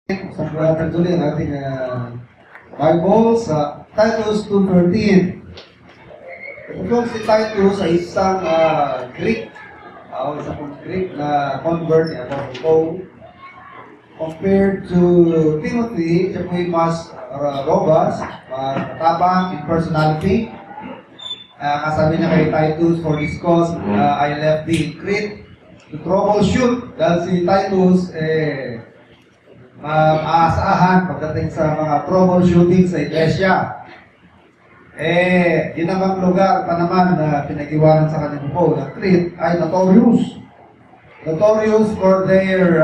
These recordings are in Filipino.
Sa tuloy ang ating Bible sa Titus 2:13. Ito si Titus ay isang Greek, isang Greek na convert ni Apostle Paul. Compared to Timothy, siya po ay mas robust, matapang in personality. Kasabi niya kay Titus, for this cause, I left thee in Crete to troubleshoot. Dahil si Titus, maaasahan pagdating sa mga troubleshooting sa iglesia. Yun namang lugar pa naman na pinag-iwanan sa kanila po, na Crete, ay notorious. Notorious for their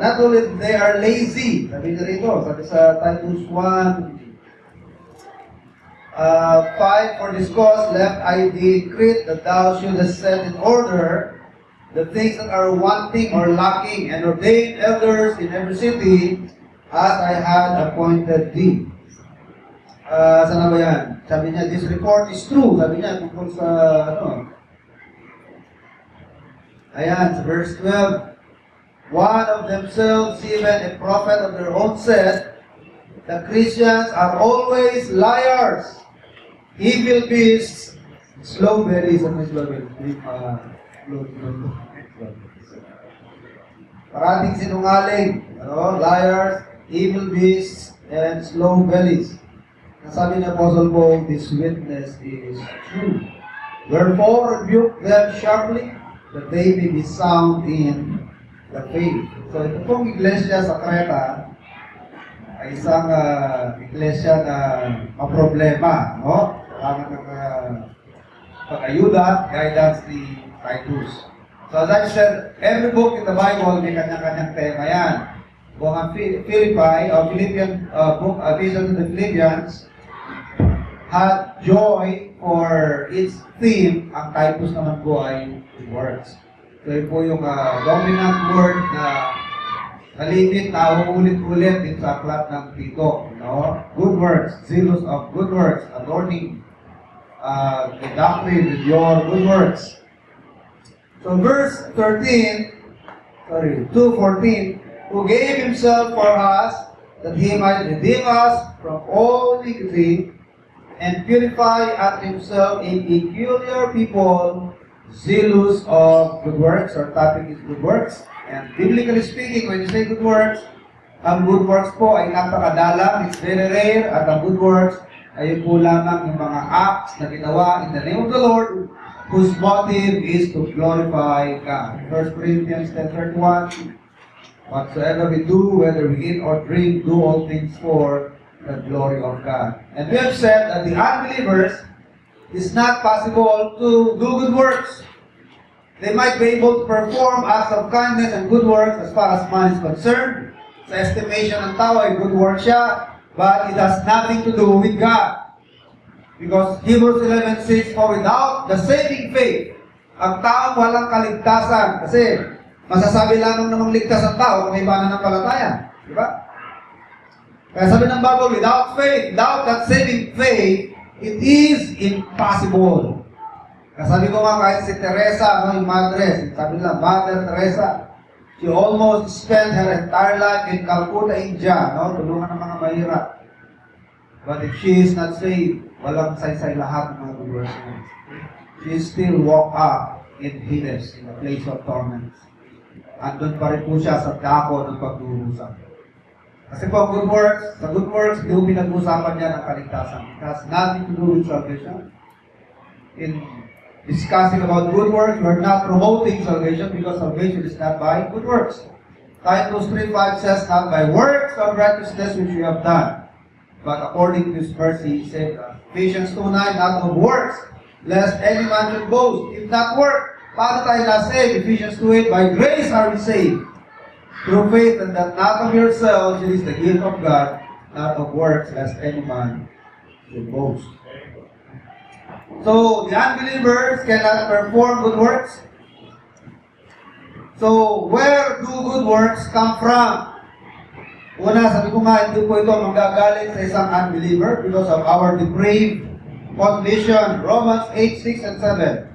not only they are lazy, sabi na rito, sabi sa Titus 1, 5, for this cause left I thee in Crete, that thou shouldest set in order the things that are wanting or lacking, and ordain elders in every city, as I had appointed thee. Sana ba yan? Sabi niya, this report is true. Sabi niya, tungkol sa, ayan, sa verse 12. One of themselves, even a prophet of their own, said, the Christians are always liars, evil beasts, slow berries, and parating sinungaling, liars, evil beasts, and slow bellies. Nasabi ni Apostle Paul, this witness is true. Wherefore rebuke them sharply, that they may be sound in the faith. So ito pong iglesia sa Creta ay isang iglesia na maproblema, no? Kailangan ng pag-ayuda, guidance ni Titus. So as I said, every book in the Bible may kanya-kanyang tema yan. Kung ang Philippi, o Philippian book, Epistle to the Philippians, had joy for its theme. Ang Titus naman po ay works. So yun po yung dominant word na nalimit na uulit-ulit din sa aklat ng Tito. No? Good works, zealous of good works, adorning the doctrine with your good works. So verse 2:14, who gave himself for us, that he might redeem us from all iniquity, and purify at himself a peculiar people, zealous of good works. Our topic is good works. And biblically speaking, when you say good works, ang good works po ay napakadalang, it's very rare, at ang good works ay po lamang yung mga acts na ginawa in the name of the Lord, whose motive is to glorify God. 1 Corinthians 10:31, whatsoever we do, whether we eat or drink, do all things for the glory of God. And we have said that the unbelievers, it's not possible to do good works. They might be able to perform acts of kindness and good works as far as man is concerned. Sa estimation ng tao ay good work siya, but it has nothing to do with God. Because Hebrews 11:6, for without the saving faith, ang taong walang kaligtasan. Kasi masasabi lamang namang ligtas ang tao kung may pananampalataya. Di ba? Kaya sabi ng Bible, without faith, without that saving faith, it is impossible. Kasabi ko nga kahit si Teresa, yung madre, sabi nila, Mother Teresa, she almost spent her entire life in Calcutta, India, tulungan ng mga mahirap. But if she is not saved, walang saysay lahat ng mga good works. She still walk up in Hades, in a place of torment. Andun pa rin po siya sa dako ng pagdurusa. Kasi po, good works, sa good works, hindi po pinag-usapan niya ng kaligtasan. It has nothing to do with salvation. In discussing about good works, we are not promoting salvation because salvation is not by good works. Titus 3:5 says, not by works of righteousness which we have done, but according to His mercy, He saved us. Ephesians 2:9, not of works, lest any man should boast. If not work, paano tayo na-saved? Ephesians 2:8, by grace are we saved, through faith, and that not of yourselves, it is the gift of God, not of works, lest any man should boast. So, the unbelievers cannot perform good works. So, where do good works come from? Una, sabi ko nga, hindi po ito manggagaling sa isang unbeliever because of our depraved condition. Romans 8:6 and 7.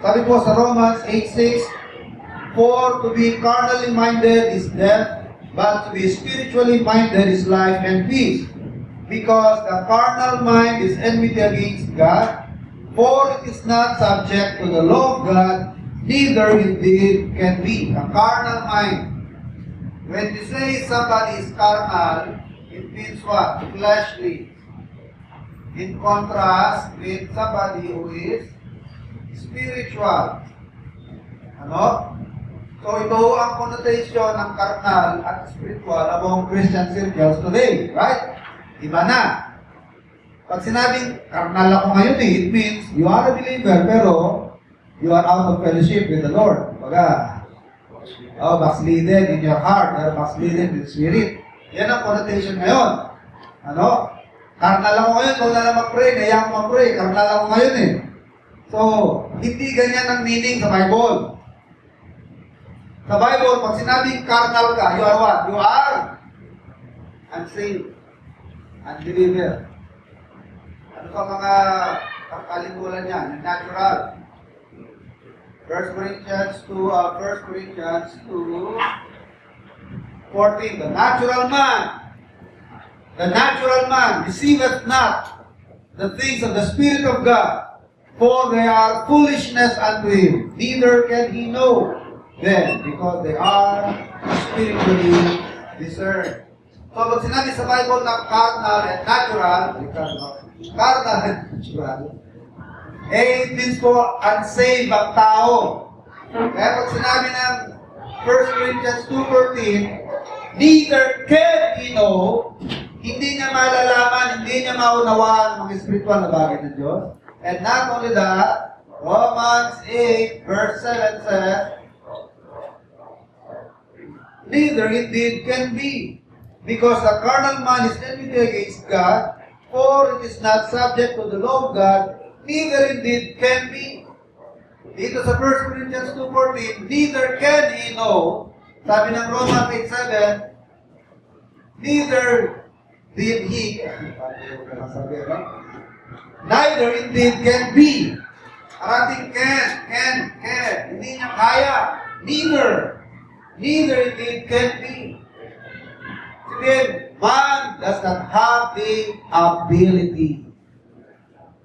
Sabi po sa Romans 8:6, for to be carnally minded is death, but to be spiritually minded is life and peace. Because the carnal mind is enmity against God, for it is not subject to the law of God, neither indeed can be. A carnal mind. When we say somebody is carnal, it means what? Fleshly. In contrast with somebody who is spiritual. Ano? So ito ang connotation ng carnal at spiritual among Christian circles today, right? Iba na. Pag sinabing carnal ako ngayon it means you are a believer pero you are out of fellowship with the Lord. Baga, backslidden in your heart or backslidden in the spirit. Yan ang connotation ngayon. Ano? Carnal ako ngayon, kung na mag-pray, kaya ako mag-pray. Carnal ako ngayon eh. So, hindi ganyan ang meaning sa Bible. Sa Bible, pag sinabing carnal ka, you are what? You are unsaved. Unbeliever. Ano pa mga kalimulan niya? Natural. 1 Corinthians 2, 14. The natural man receiveth not the things of the Spirit of God, for they are foolishness unto him, neither can he know them, because they are spiritually discerned. So, pag sinabi sa Bible na carnal and natural, it means po, unsaved ang tao. Kaya pag sinabi ng 1 Corinthians 2:14, neither can he know, hindi niya malalaman, hindi niya maunawaan ang mga spiritual na bagay ng Diyos. And not only that, Romans 8 verse 7 says, neither indeed can be, because the carnal man is enmity against God, for it is not subject to the law of God, neither indeed can be. Dito sa 1 Corinthians 2:14, neither can he know, sabi ng Romans 8:7, neither did he, neither indeed can be. Arating can, hindi niya kaya. Neither indeed can be. Sabihin, man does not have the ability.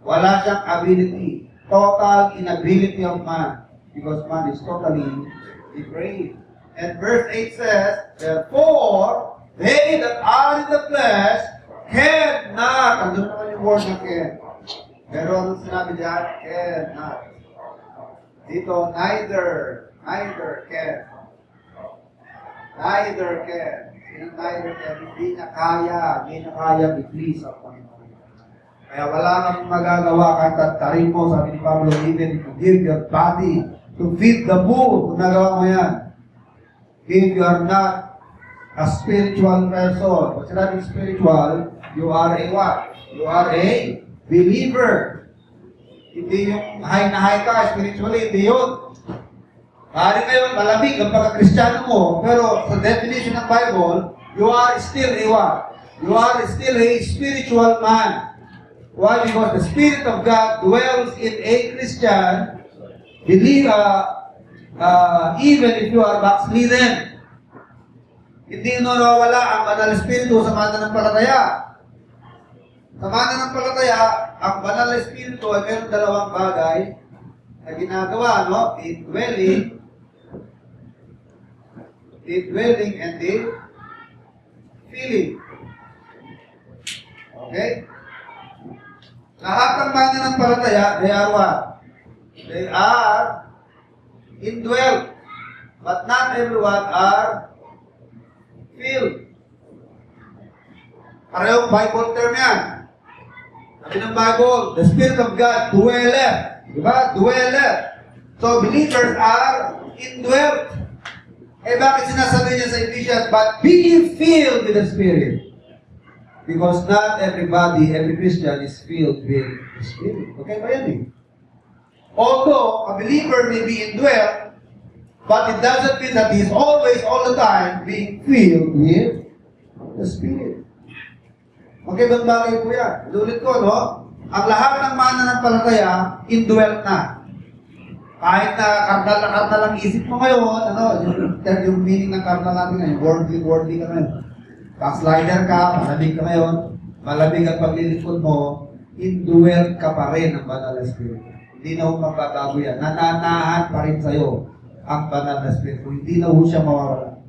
Wala siyang ability. Total inability of man. Because man is totally depraved. And verse 8 says, therefore, they that are in the flesh cannot. Andun naman yung word na can. Pero anong sinabi diyan? Cannot. Dito, neither can. Neither can. Neither can. Hindi niya kaya i-please ang Panginoon. Kaya wala kang magagawa kahit tattarin mo, sabi ni Pablo, even to give your body to feed the bull. Kung nagawa mo yan. If you are not a spiritual person, pag sinabing spiritual, you are a what? You are a believer. Hindi yung high na high ka, spiritually, hindi yun. Maaari ngayon, malamig ang pagka-Kristiyano mo, pero sa definition ng Bible, you are still a what? You are still a spiritual man. Why? Because the Spirit of God dwells in a Christian, even if you are backslidden. Hindi nawawala ang banal na Espiritu sa mananampalataya. Sa mananampalataya, ang banal na Espiritu ay mayroong dalawang bagay na ginagawa, no? Indwelling and the feeling. Okay? Lahat ng mananampalataya, they are what? They are indwelt. But not everyone are filled. Parehong Bible term yan. Sabi ng Bible, the Spirit of God dwelleth. Diba? Dwelleth. So, believers are indwelt. Eh, bakit sinasabi niya sa Ephesians, but be filled with the Spirit? Because not everybody, every Christian is filled with the Spirit. Okay ba yan eh? Although, a believer may be indwelt, but it doesn't mean that he is always, all the time, being filled with the Spirit. Okay, bang bagay po yan? Ulit ko, no? Ang lahat ng mananampalataya, indwelt na. Kahit na karnal ang isip mo ngayon, yung meaning ng karnal natin ngayon, worldly ka ngayon. Backslider ka, malamig ka ngayon, malamig ang paglilingkod mo, indwelt ka pa rin ng banal na Espiritu. Hindi na ho magbabago yan. Nananahan pa rin sa'yo ang banal na Espiritu. Hindi na ho siya mawawala.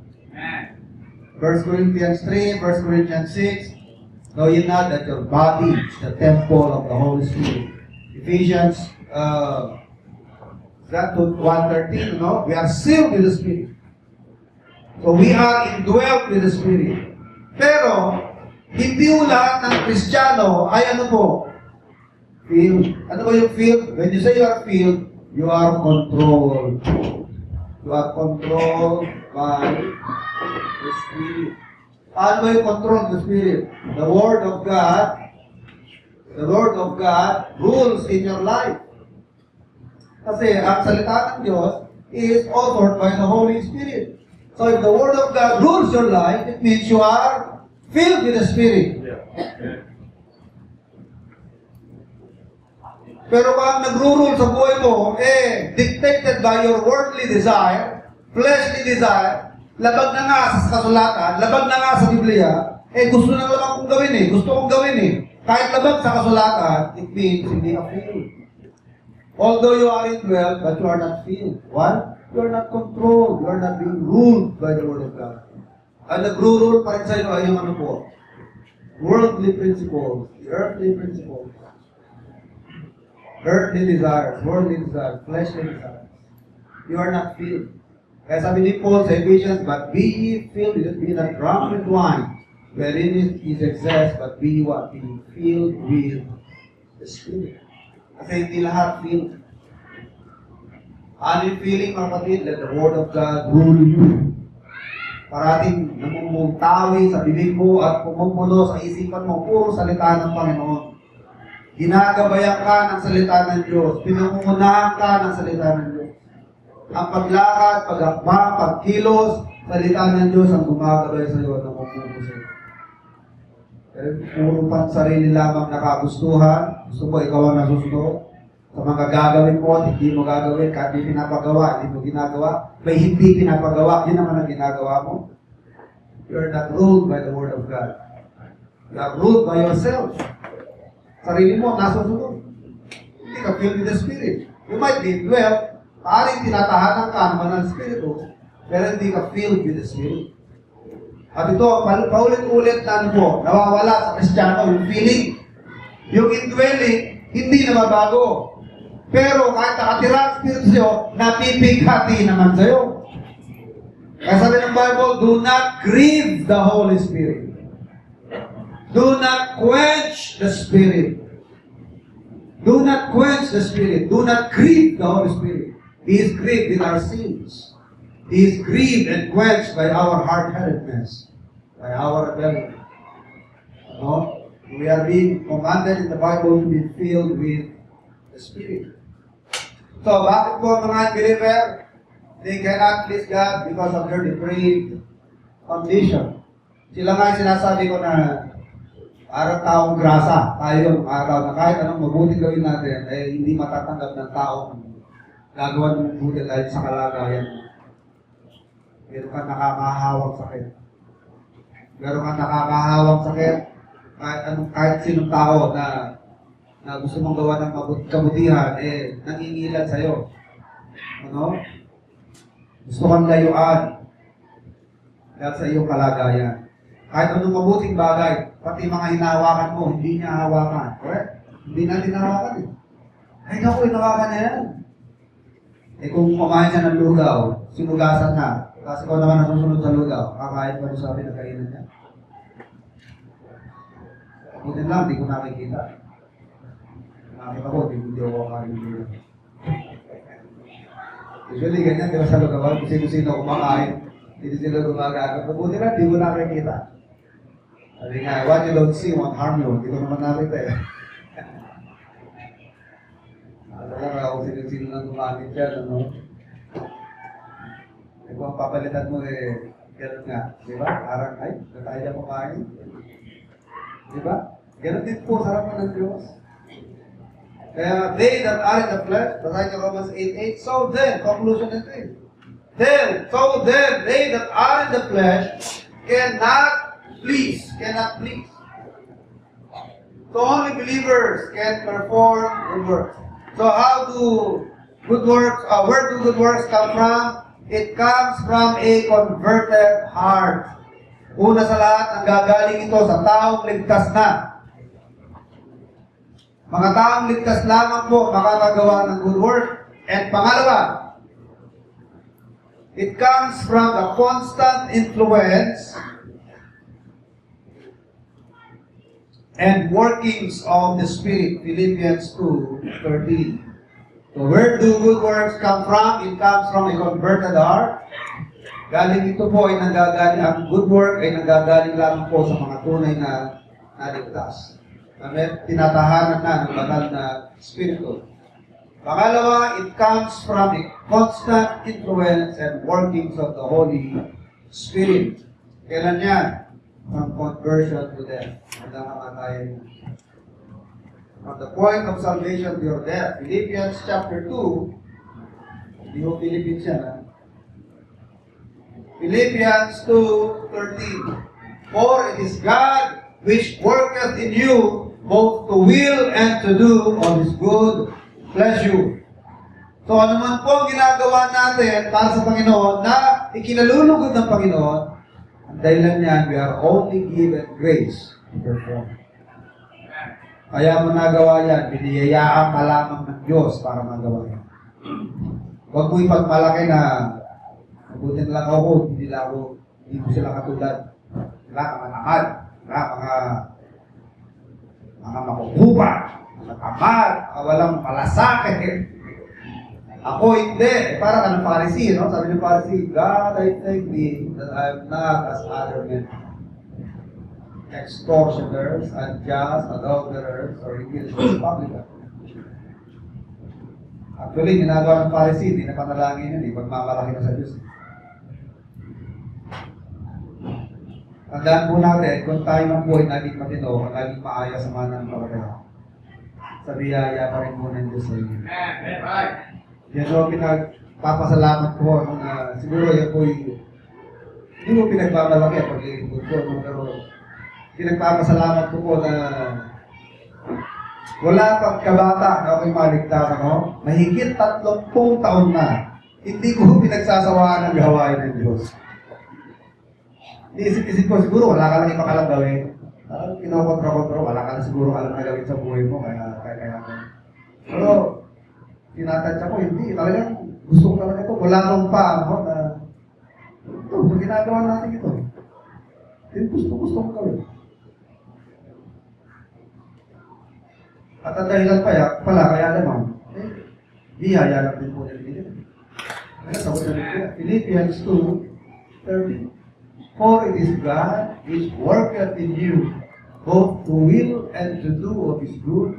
1 Corinthians 3, 1 Corinthians 6, know ye not that your body is the temple of the Holy Spirit. Ephesians 1:13, we are sealed with the Spirit. So we are indwelt with the Spirit. Pero, hindi mo lahat ng Kristiyano ay ano po? Filled. Ano ba yung filled? When you say you are filled, you are controlled. You are controlled by the Spirit. Paano ba yung control of the Spirit? The Word of God rules in your life. Kasi ang salita ng Diyos is authored by the Holy Spirit. So if the Word of God rules your life, it means you are filled with the Spirit. Pero kung ang nagro-rule sa buhay mo, dictated by your worldly desire, fleshly desire, labag na nga sa kasulatan, labag na nga sa Biblia, gusto na naman kong gawin gusto kong gawin Kahit labag sa kasulatan, it means hindi ka filled. Although you are indwelt, but you are not filled. Why? You are not controlled. You are not being ruled by the Word of God. Ang nagro-rule pa rin sa iyo ay yung ano po? Worldly principles, earthly principles. Earthly desires, worldly desires, fleshly desires. You are not filled. Kaya sabi ni Paul sa Ephesians, but be ye filled, be not drunk with wine, wherein is excess, but be what? Be filled with the Spirit. Kasi hindi lahat filled. Ano yung feeling, mga kapatid? Let the Word of God rule you. Parating namumutawi sa bibig mo at pumumulo sa isipan mo, puro salita ng Panginoon. Ginagabayan ka ng salita ng Diyos. Pinangungunahan ka ng salita ng Diyos. Ang paglakad, pag-akbang, pagkilos, salita ng Diyos ang gumagabay sa iyo at namumulo sa iyo. Pero puro pansarili lamang nakagustuhan. Gusto mo, ikaw ang nasusunod. Sa mga gagawin mo at hindi mo gagawin, kahit hindi pinapagawa, hindi mo ginagawa. May hindi pinapagawa, yun naman ang ginagawa mo. You are not ruled by the Word of God. You are ruled by yourself. Sarili mo, nasusunod. Hindi ka filled with the Spirit. You might be indwelt, maaaring tinatahanan ka naman ng Espiritu, pero hindi ka filled with the Spirit. At ito, paulit-ulit na nawawala sa Kristiyano, yung feeling. Yung indwelling, hindi na mabago. Pero kahit nakatira ang Espiritu sa'yo, napipighati naman sa'yo. Kaya sabi ng Bible, do not grieve the Holy Spirit. Do not quench the Spirit. Do not quench the Spirit. Do not grieve the Holy Spirit. He is grieved with our sins. He is grieved and quenched by our hard-headedness, by our rebellion. We are being commanded in the Bible to be filled with the Spirit. So, bakit po mga unbeliever, they cannot please God because of their depraved condition? Sila nga sinasabi ko na parang taong grasa. Tayo yung araw na kahit anong mabuting gawin natin, hindi matatanggap ng taong gagawa ng mabuti dahil sa kalagayan mo. Meron ka nakakahawang sakit. Meron ka nakakahawang sakit. Kahit sinong tao na gusto mong gawa ng kabutihan, nangingilan sa'yo. Gusto kang layuan dahil sa iyong kalagayan. Kahit anong mabuting bagay, pati mga hinahawakan mo, hindi niya hawakan. Correct? Hindi natin hawakan Ay, naku, hinawakan niya yan. Kung kumain siya ng lugaw, sinugasan na. Kasi kung naman nasusunod sa lugaw, kakain pa rin sa akin na kainan niya. Buti lang, hindi ko nakikita. Nakikita ko, hindi ako kakain ng lugaw. Usually, ganyan, di ba sa lugaw, kung sino-sino kumakain, hindi sila gumagagat. Buti lang, hindi ko nakikita. Sabi nga, what you don't see won't harm you. Hindi ko naman nakita Alam nga, kung sino-sino lang gumagit yan, kung ang papalitan mo gano'n nga, di ba? Parang, natay na kumain. Di ba? Gano'n din po, sarap mo ng Diyos. Kaya they that are in the flesh, basahin niyo Romans 8:8, so then, conclusion nito eh. So then, they that are in the flesh cannot please. So only believers can perform good works. So where do good works come from? It comes from a converted heart. Una sa lahat, nanggagaling ito sa taong ligtas na. Mga taong ligtas lamang po makakagawa ng good work. And pangalawa, it comes from the constant influence and workings of the Spirit, Philippians 2:13. So where do good works come from? It comes from a converted heart. Galing ito po ay nanggagaling, ang good work ay nanggagaling lamang po sa mga tunay na naligtas. Amen? Tinatahanan na ng banal na Espiritu. Pangalawa, it comes from a constant influence and workings of the Holy Spirit. Kailan yan? From conversion to death. Hanggang kamatayan. From the point of salvation to your death. Philippians chapter 2. Hindi ho Philippines yan, ha? Philippians 2:13. For it is God which worketh in you both to will and to do of His good pleasure. So ano man po ang ginagawa natin para sa Panginoon na ikinalulugod ng Panginoon, ang dahilan niyan, we are only given grace to perform. Kaya mo nagawa yan, biniyayaan ka lamang ng Diyos para magawa yan. Huwag mo ipagmalaki na mabuti na lang ako, hindi ko sila katulad. Sila kamanakad, sila mga makukupa, mga tamad, walang malasakit. Ako hindi. Para ka ng Pharisee, no? Sabi ng Pharisee, God, I thank Thee that I am not as other men. Extortioners, unjust, adulterers, or illiterate publican. Actually, ginagawa ng Pharisee, hindi na panalangin yun, pagmamalaki na sa Diyos. Tandaan po natin, kung tayo man po ay naging matino, kung naging maaya sa mananampalataya, sa biyaya pa rin muna ng Diyos sa inyo. Yan o, pinagpapasalamat ko na siguro yan po hindi mo pinagpamalaki ang paglilingkod ko, pero pinagpapasalamat ko po na wala pang kabata na ako'y maligtas, no? Mahigit 30 taon na, hindi ko pinagsasawaan ang gawain ng Diyos. Isip-isip ko, siguro wala ka lang ipakalang gawin. Kinokontra-kontra, wala ka lang siguro alam na gawin sa buhay mo, kaya. Pero, tinatansya ko, hindi. Talagang gusto ko talaga ito. Wala nung pa, no? Na, ito, ginagawa natin ito. Gusto ko gawin. At ang dahilan pala, kaya naman, biyaya lang din po nilibigyan. Kaya sagot na nilibigyan. Philippians 2:13. For it is God which worketh in you, both to will and to do of His good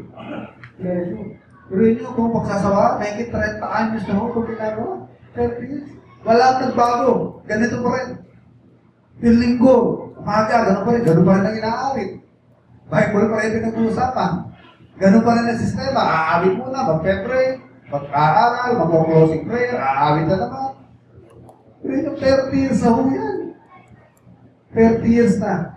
pleasure. Pero yun yung kung pagsasawaan, may 30 anyos na ho kung ginagawa. 30 years. Wala nagbago. Ganito pa rin. Yung linggo, umaga, gano'n pa rin. Gano'n pa rin ang inaawit. Bible pa rin pinag-uusapan. Gano'n pa rin ang sistema. Aawit muna, mag-pray, mag-aaral, mag-closing prayer, aawit na naman. Pero yung 30 years na ho yan. 30 years na.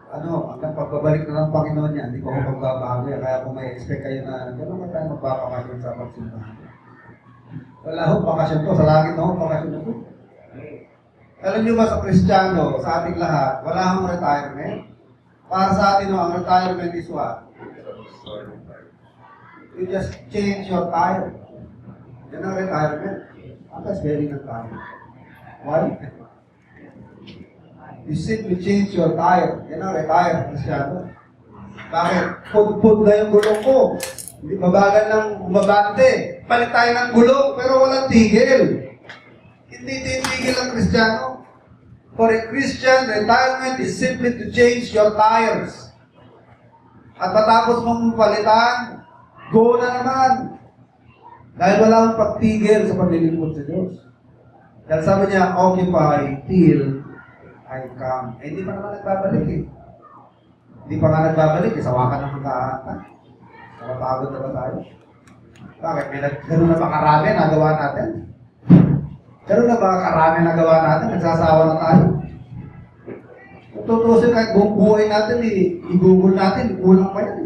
Hanggang pagbabalik na ng Panginoon niya, hindi ko magbabago yan. Kaya kung may expect kayo na gano'n ba tayo magpapakasyon sa pagsimbahan? Wala ho, pakasyon ko. Sa langit na ho, pakasyon ko. Alam niyo ba sa Kristiyano, sa ating lahat, wala hong retirement? Para sa atin, ang retirement is what? You just change your tire. Yan ang retirement. That's very ng tire. Why? You simply change your tire. Yan ang retire. Masyado. Bakit? Pud-pud na yung gulong ko. Hindi mabagal ng umabante. Palit tayo ng gulong, pero walang tigil. Hindi titigil ang Kristiyano. For a Christian, retirement is simply to change your tires. At matapos mong palitan, go na naman. Dahil wala akong pagtigil sa paglilingkod sa Diyos. Dahil sabi niya, occupy till I come. Eh, hindi pa naman nagbabalik eh. Hindi pa nga nagbabalik, isawakan ng magkahanta. Nakapagod na ba tayo? Bakit? Ganun na ba karami nagawa natin? Ganun na ba karami nagawa natin? Nagsasawa na tayo? Kung tutusin kahit buong buhay natin, i-google natin, kulang pa yan.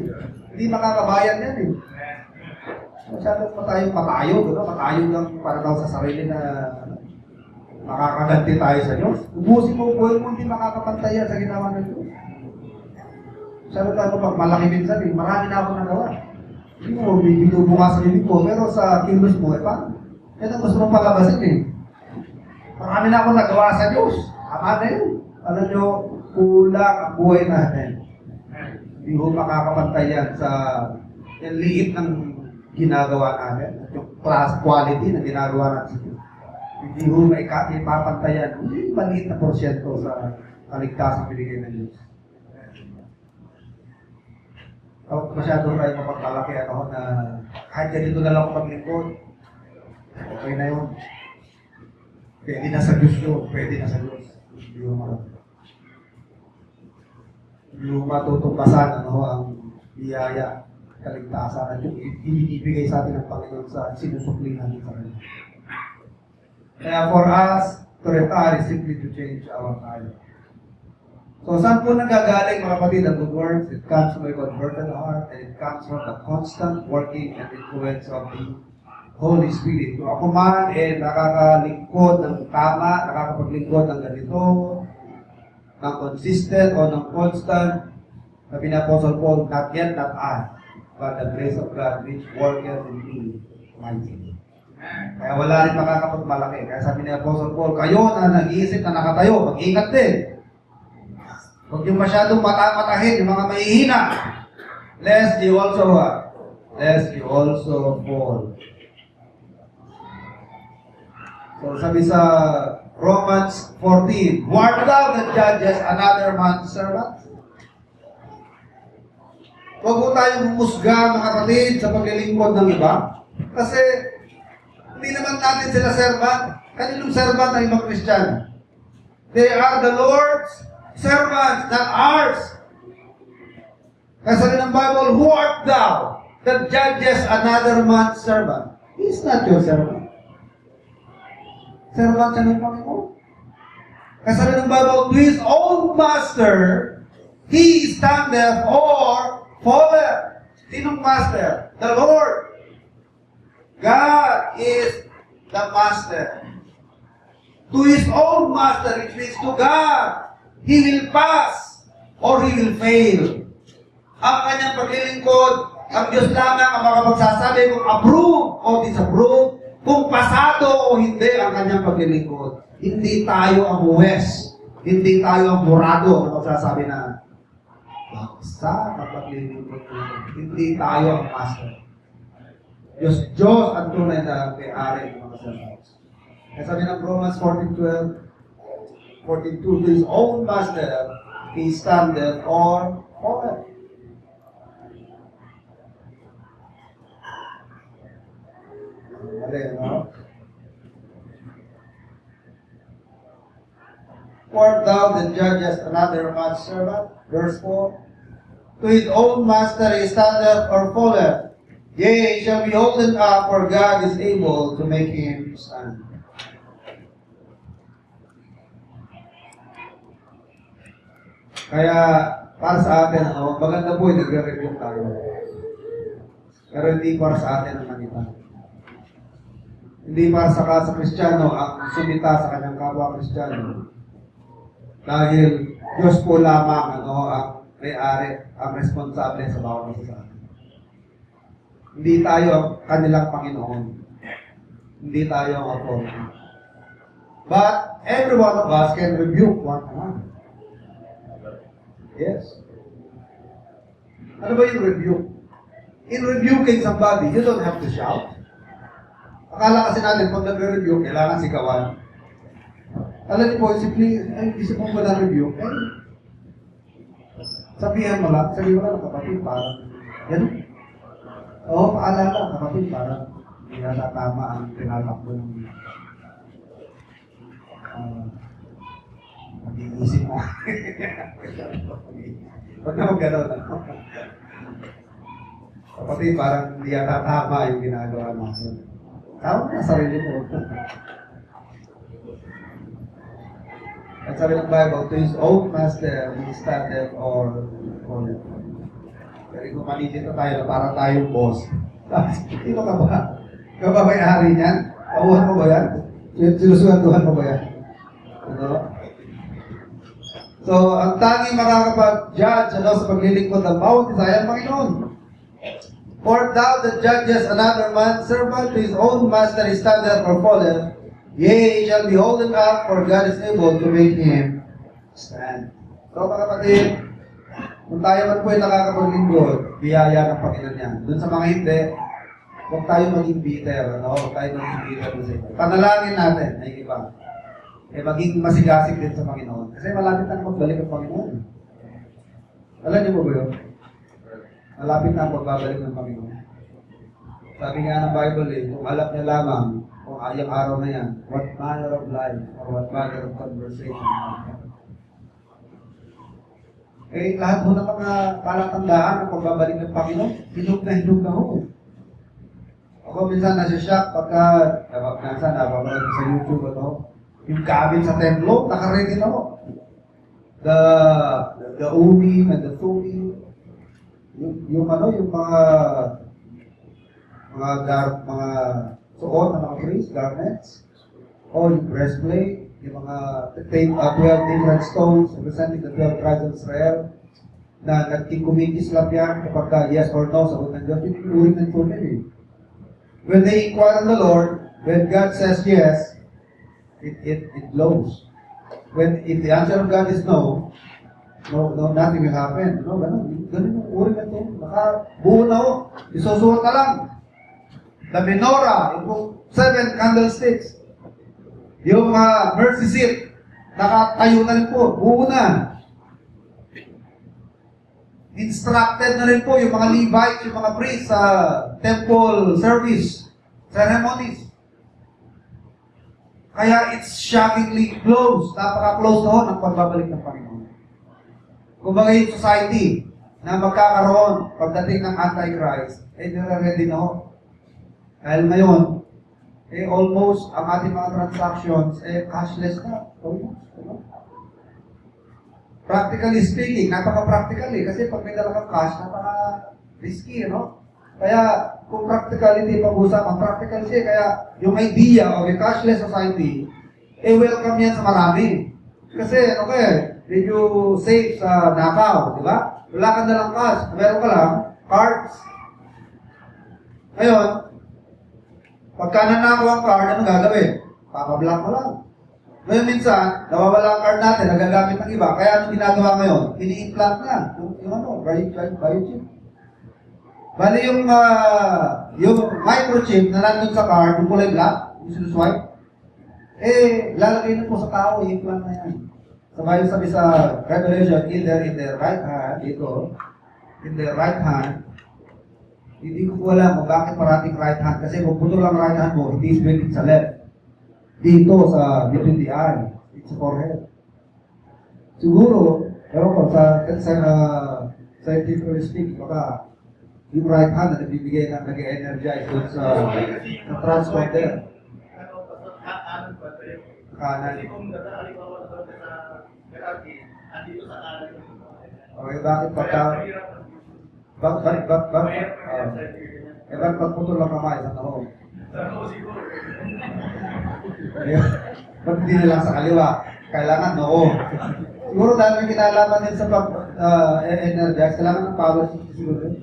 Hindi makakabayan yan eh. Masyadong patayo, gano'n? Patayo lang para daw sa sarili na makakaganti tayo sa Diyos. Ubusin mo buhay mo, hindi makakapantay yan sa ginawa ng Diyos. Sabi tayo pag malaki minsan eh, marami na ako nagawa. Hindi mo, binubuka sa bibig ko, pero sa kilos mo, paano? Yan ang gusto mong palabasin eh. Marami na ako nagawa sa Diyos. Tama na yun. Alam nyo, kulang ang buhay natin. Hindi ko makakapantay yan sa yung liit ng ginagawa natin. At yung class quality na ginagawa natin. Hindi ko ipapantayan. Hindi maliit na porsyento sa kaligtasang binigay ng Diyos. Masyado tayo mapaglalaki ako na kahit ganito na lang ako maglingkod. Okay na yun. Pwede na sa Diyos yun. Pwede na sa Diyos. Hindi mo matutumpasan ang biyaya, kaligtasan at yung ibibigay sa atin ng Panginoon sa sinusukli natin sa Kanya. Kaya for us, to retire is simply to change our life. So, saan po nagagaling mga kapatid ang good works? It comes from a converted heart and it comes from the constant working and influence of the Holy Spirit. Kung ako man nakakalingkod ng tama, nakakapaglingkod ng ganito, ng consistent o ng constant, sabi ni Apostle Paul, not yet, not I, but the grace of God which worketh in me mightily. Kaya wala rin makakapagmalaki. Kaya sabi ni Apostle Paul, kayo na nag-iisip na nakatayo, mag-ingat din. Huwag yung masyadong mata-matahin, yung mga mahihina. Lest you also fall. So sabi sa Romans 14, who art thou that judges another man's servant? Huwag po tayong humusga mga kapatid sa paglilingkod ng iba. Kasi hindi naman natin sila servant. Kaninong servant ang ibang Kristiyano? They are the Lord's servants, not ours. Kasi sabi ng Bible, who art thou that judges another man's servant? He is not your servant. Servant siya ng Panginoon. Kasi sabi ng Bible, to his own master, he standeth or falleth. Sinong master? The Lord. God is the master. To his own master, which means to God, he will pass or he will fail. Ang kanyang paglilingkod, ang Diyos lamang ang makapagsasabi kung approve o disapprove, kung pasado o hindi ang kanyang paglilingkod. Hindi tayo ang huwes. Hindi tayo ang murado ang magsasabi na baksa ang paglilingkod. Hindi tayo ang master. Diyos ang tunay na may-ari ng mga servants. Kaya sabi ng Romans 14:12, 14:2, to his own master, he standeth or falleth. No? Art thou that judgest another man's servant? Verse 4. To his own master he standeth or falleth. Yea, he shall be holden up, for God is able to make him stand. Kaya, para sa atin, maganda po yung nagre-review tayo. Pero hindi para sa atin ang manita. Hindi para sa Kristiyano ang sumita sa kanyang kapwa Kristiyano. Dahil Diyos po lamang ang may-ari, ang responsable sa bawat isa sa atin. Hindi tayo ang kanilang Panginoon. Hindi tayo ang authority. But every one of us can rebuke one another. Yes. Ano ba yung rebuke? In rebuking somebody, you don't have to shout. Akala kasi natin, pag nagre-rebuke, kailangan sigawan. Alam niyo po, isip mo ba na-rebuke? Sabihan mo lang kapatid, parang, yan. Oo, paalala, kapatid, parang, hindi nasa tama ang tinatakbo ng mag-iisip mo. Huwag naman gano'n. Kapatid, parang hindi yata tama yung ginagawa natin. Tama na sarili mo. At sabi ng Bible, to his own master, he standeth or calleth. Pero kung manitito tayo na para tayong boss, sino ka ba? Ikaw ba may-ari niyan? Tauhan mo ba yan? Sinusuganduhan mo ba yan? Ano? So, ang tanging makakapag-judge sa paglilingkod ng bawat isa ay ang Panginoon. For thou that judges another man's servant to his own master is standeth or falleth, yea, he shall be holden up, for God is able to make him stand. So, mga kapatid, kung tayo man po ay nakakapaglingkod, biyaya ng Panginoon yan. Doon sa mga hindi, huwag tayo maging bitter, ano? Huwag tayo maging bitter sa ito. Panalangin natin, ay iba. Maging masigasig din sa Panginoon. Kasi malapit na magbalik ang Panginoon. Alam niyo mo ba yun? Malapit na ang pagbabalik ng Panginoon. Sabi nga ng Bible kung alam niya lamang, kung ayang araw na yan, what manner of life or what manner of conversation. Lahat mo ng mga palatandaan ng pagbabalik ng Panginoon, hinog na ho. Ako minsan nasa-shock pagka, minsan napapanood sa YouTube, yung cabin sa templo, nakaready na ho. The Urim and the Thummim, yung mga suot na mga priest, garments, o yung breastplate, yung mga 12 different stones representing the 12 tribes of Israel, na nagkikumikis-lap yan kapag yes or no, sagot ng Diyos, yung Urim and Thummim. When they inquire on the Lord, when God says yes, it blows. If the answer of God is no, nothing will happen. Ganun yung Urim and Thummim. Buo na ho. Isusuot na lang. The menorah, yung 7 candlesticks. Yung mercy seat, nakatayo na rin po. Buo na. Instructed na rin po yung mga Levites, yung mga priests sa temple service, ceremonies. Kaya it's shockingly close. Napaka-close na ho ng pagbabalik ng Panginoon. Kumbaga yung society na magkakaroon pagdating ng Antichrist, nire-ready na ho. Dahil ngayon, almost ang ating mga transactions, cashless na. Practically speaking, napaka-practical kasi pag may dala kang cash, napaka-risky, Kaya, kung practicality pag-usapan, practical siya, kaya yung idea of a cashless society, welcome yan sa marami. Kasi, medyo safe sa nakaw, di ba? Wala kang dalang cash, meron ka lang, cards. Ngayon, pagka nanakaw ang card, ano gagawin? Papablock mo lang. Ngayon minsan, nawawala ang card natin, nagagamit ng iba. Kaya anong ginagawa ngayon? Ini-implant na. Yung biochip. Bali yung microchip na nandun sa card, yung kulay black, yung sinuswipe, lalagay na po sa tao, i-implant na yan. Sabayon sabi sa Revelation, either in the right hand, in the right hand, hindi ko po alam kung bakit parating right hand. Kasi kung putol lang right hand mo, hindi is built sa left. Dito sa between the eye, it's a forehead. Siguro, ewan ko, sa scientifically speaking, baka yung right hand na nagbibigay na nag-energize doon sa transponder. Kanan. Okay, bakit bakit pagputol lang kamay sa taho? Ba't hindi na lang sa kaliwa? Kailangan noo. Siguro dahil may kinalaman din sa pag-energize, kailangan ng power siguro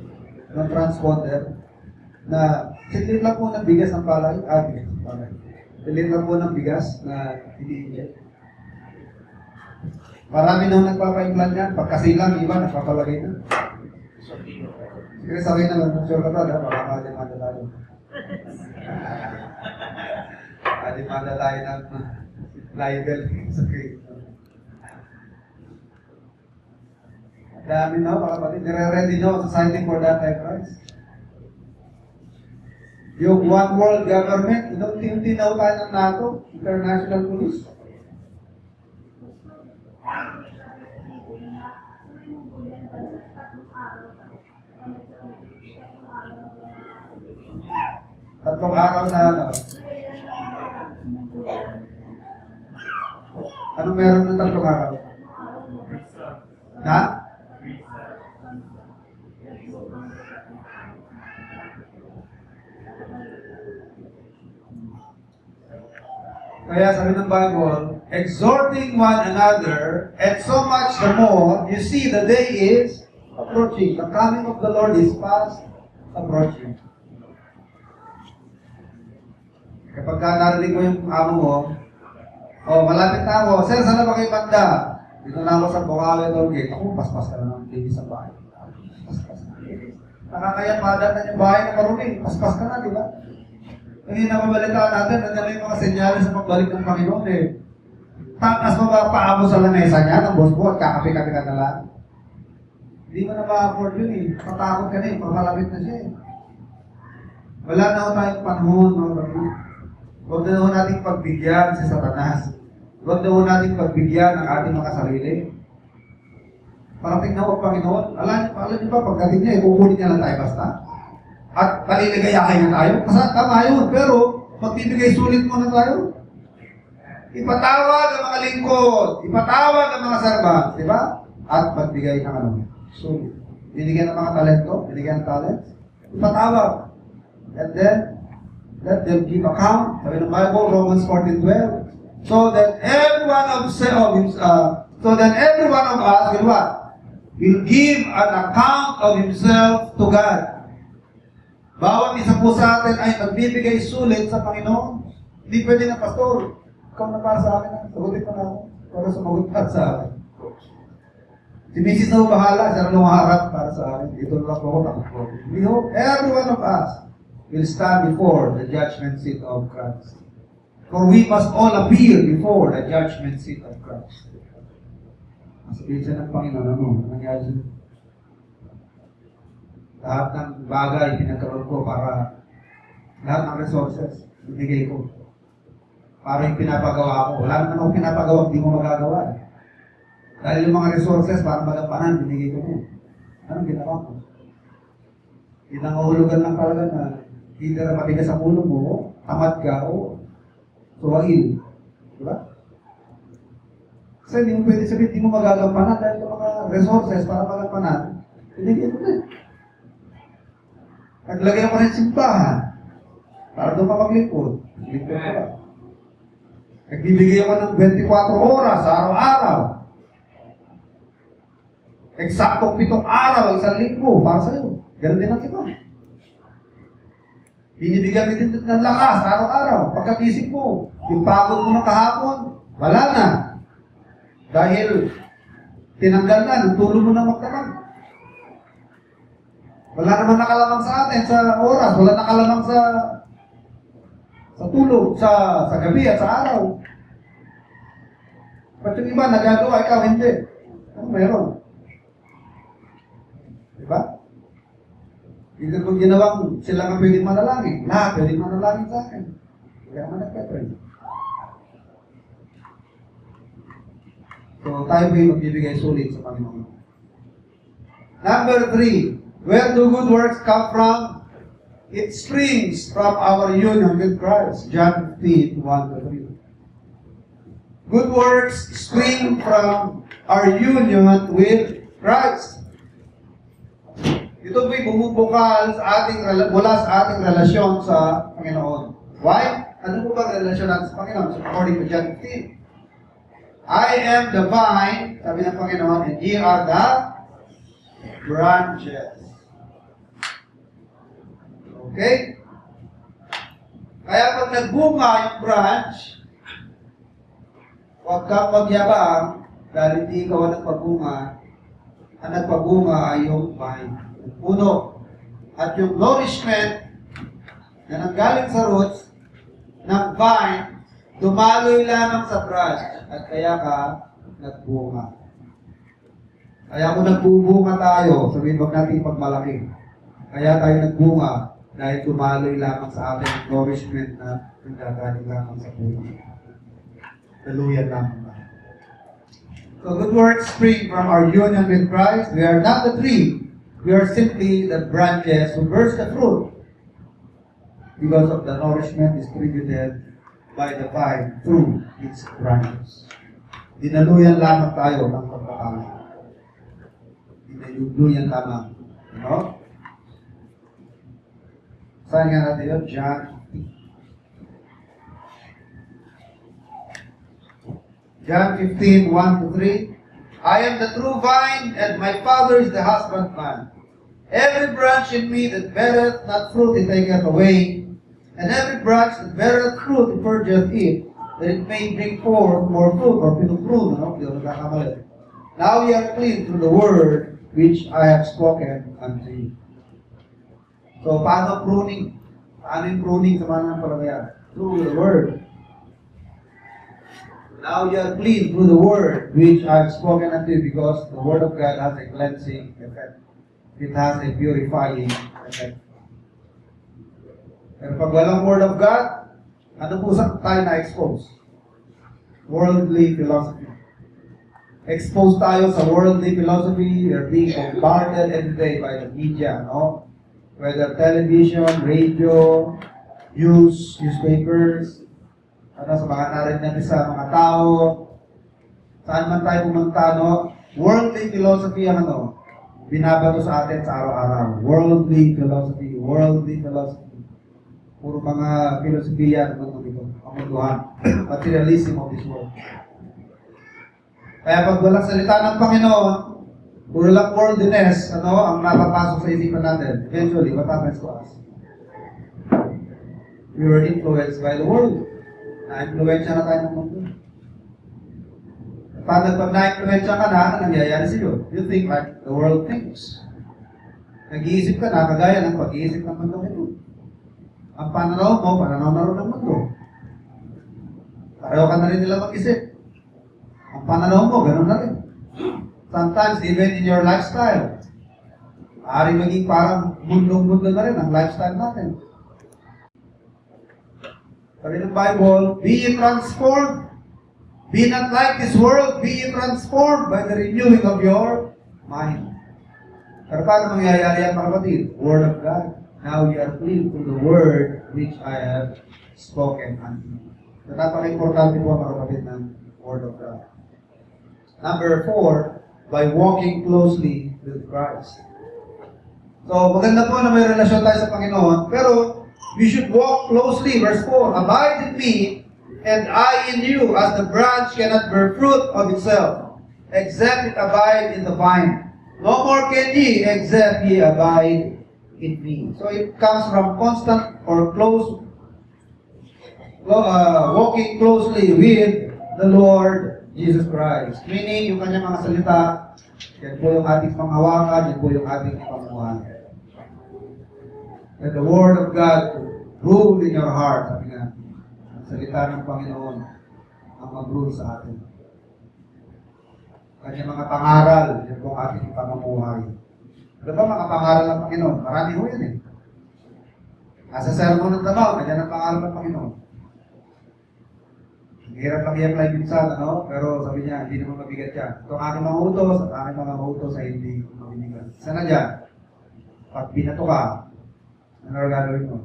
ng transponder na silit lang po ng bigas ng palay. Silit lang po ng bigas na ini-inject. Marami nang nagpapa-implant yan. Pagkasilang, iba nagpapalagay na. Sige, sabi na lang, sure ka ba? Baka madimanda tayo. Madimanda tayo ng libel. Dami na, mga kapatid. Nire-ready na society for that Antichrist. Yung one world government, unti-unti na tayo ng NATO, international police. Tatlong araw na ano. Anong meron ng tatlong araw? Na? Kaya sabi ng Bible, exhorting one another, and so much the more, you see the day is approaching. The coming of the Lord is fast approaching. Kapag narinig mo yung amo mo, malapit na ako, sir, saan na ba kayo banda? Dito na ako sa Bukawi Tollgate. Ako, paspas ka na ng TV sa bahay. Paspas na. Nakakaya padan na yung bahay na marumi. Paspas ka na, di ba? Hindi na mabalitaan natin, nandiyan na yung mga senyales sa pagbalik ng Panginoon eh. Takas mo ba paabo sa lamesa niya ng boss mo at kakapi-kapi ka na lang? Hindi mo na ma-afford yun eh. Patakot ka na eh, pamalapit na siya eh. Wala na ako tayong panahon, mga kapatid. Huwag na ako nating pagbigyan si Satanas. Huwag na ako nating pagbigyan ang ating mga sarili. Parating na ako, Panginoon. Alam niyo ba, pagdating niya, kukunin niya lang tayo basta. At paliligayahin na tayo. Kasi tama yun. Pero, magbibigay sulit muna tayo. Ipatawag ang mga lingkod. Ipatawag ang mga servants. Di ba? At magbigay ng ano. Sulit. Binigyan ng mga talento. Binigyan ng talent. Ipatawag. And then, let them give account. Sabi ng Bible, Romans 14:12. So that every one of us will what? Will give an account of himself to God. Bawat isa po sa atin ay magbibigay sulit sa Panginoon. Hindi pwede na, Pastor, ikaw na para sa akin. Sagutin pa na ako. Para sumagot pa sa akin. Si Mrs. na bahala, siya na lumaharap para sa akin. Dito lang po ako, takot po. We hope every one of us will stand before the judgment seat of Christ. For we must all appear before the judgment seat of Christ. Sabihin siya ng Panginoon, ano nangyari siya? Lahat ng bagay pinagkaroon ko para lahat ng resources binigay ko. Para yung pinapagawa ko. Wala naman ako pinapagawa, hindi mo magagawa. Dahil yung mga resources para magampanan, binigay ko mo. Anong ginawa ko? Inangahulugan lang talaga na hindi na matigas sa ulo mo, tamad ka, o suwail. Diba? Kasi hindi mo pwede sabihin, hindi mo magagampanan dahil yung mga resources para magampanan, binigay mo na. Naglagay ako ng simbahan para doon ka maglipod. Lipod ka ba? Nagbibigay ako ng 24 oras araw-araw. Eksaktong 7 araw, 1 linggo para sa'yo. Ganun din ang iba. Binibigyan mo din ng lakas araw-araw. Pagkagising mo, yung pagod mo ng kahapon, wala na. Dahil tinanggal na, ng tulong mo na magdamag. Wala naman nakalamang sa atin sa oras, wala nakalamang sa tulog, sa gabi at sa araw. Ba't yung iba nagagawa, ikaw hindi? Ano meron? Diba? Hindi kung ginawang sila nga pwedeng manalangin. Lahat pwedeng manalangin sa akin. Kaya naman nagpapray. So tayo ba yung magbibigay sulit sa Panginoon? Number 3. Where do good works come from? It springs from our union with Christ. John 15:1-3. Good works spring from our union with Christ. Ito po'y bumubukal sa mula sa ating relasyon sa Panginoon. Why? Ano po ba ang relasyon natin sa Panginoon? So, according to John 15. I am the vine, sabi ng Panginoon, and ye are the branches. Okay? Kaya pag nagbunga yung branch, huwag kang magyabang dahil hindi ikaw ang nagpabunga. Ang nagpabunga ay yung vine. Yung puno. At yung nourishment na nanggaling sa roots ng vine, dumaloy lamang sa branch at kaya ka nagbunga. Kaya kung nagbubunga tayo, sabihin wag natin ipagmalaki. Kaya tayo nagbunga dahil tumaloy lamang sa ating nourishment na nanggagaling lamang sa puno. Hallelujah lamang na. So good works spring from our union with Christ. We are not the tree. We are simply the branches who bears the fruit. because of the nourishment distributed by the vine through its branches. Dinaluyan lamang tayo ng pagpapala. Dinaluyan lamang. No? Saan nga natin yun? John 15, 1 to 3. I am the true vine, and my Father is the husbandman. Every branch in me that beareth not fruit, he taketh away. And every branch that beareth fruit, he purgeth it, that it may bring forth more fruit, or pinuprune, no? Now ye are clean through the word which I have spoken unto you. So, paano pruning? Paano yung pruning sa mga palagaya? Through the word. Now you are clean through the word which I have spoken unto you, because the word of God has a cleansing effect. It has a purifying effect. Pero pag walang word of God, ano po sa tayo na-expose? Worldly philosophy. Exposed tayo sa worldly philosophy. We are being bombarded every day by the media, no? Whether television, radio, news, newspapers, sa mga narinig natin sa mga tao, saan man tayo pumunta, no? Worldly philosophy ang binabato sa atin sa araw-araw. Worldly philosophy, worldly philosophy. Puro mga filosofiya ng mundo dito, kamunduhan. Materialism of this world. Kaya pag walang salita ng Panginoon, puro lang worldliness, ang napapasok sa isipan natin. Eventually, what happens to us? We were influenced by the world. Na-influensya na tayo ng mundo. Pag na-influensya ka na, ano nangyayari sa'yo? You think like the world thinks. Nag-iisip ka na, kagaya ng pag-iisip ng mundo ito. Ang pananaw mo, pananaw na rin ng mundo. Pareho ka na rin nila mag-isip. Ang pananaw mo, ganun na rin. Sometimes, even in your lifestyle, maaaring maging parang mundong-mundo na rin ang lifestyle natin. Sabi ng Bible, be ye transformed. Be not like this world, be ye transformed by the renewing of your mind. Pero paano mangyayari yan, mga kapatid? Word of God. Now we are clean through the word which I have spoken unto you. So napaka-importante po, mga kapatid, ng word of God. Number 4, by walking closely with Christ. So, maganda po na may relasyon tayo sa Panginoon, pero we should walk closely. Verse 4, abide in me, and I in you, as the branch cannot bear fruit of itself, except it abide in the vine. No more can ye, except ye abide in me. So it comes from constant or close, walking closely with the Lord Jesus Christ. Meaning, yung kanyang mga salita, yan po yung ating panghawakan, yan po yung ating pamuhan. Let the Word of God rule in your heart. Sabi nga, ang salita ng Panginoon ang mag-rule sa atin. Kanyang mga pangaral, yan po ang ating pamumuhay. Ano ba mga pangaral ng Panginoon? Marami ho yan eh. Nasa sermon ng Davao, kanya ng pangaral ng Panginoon. Hirap lang i-apply minsan, pero sabi niya, hindi naman mabigat yan. Ito ang aking mga utos, at aking mga utos ay hindi mabibigat. Isa na dyan, pag binato ka, ano rin gagawin mo?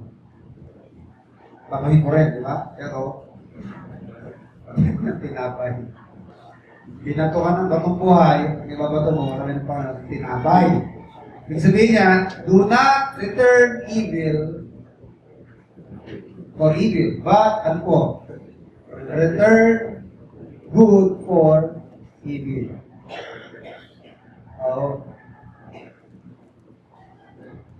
Batuhin mo rin, di ba? Pero, tinapay. Binato ka ng bagong buhay, ang ibabato mo, sabi ng Panginoon, tinapay. Ibig sabihin niya, do not return evil for evil, but, ano po? Return good for evil.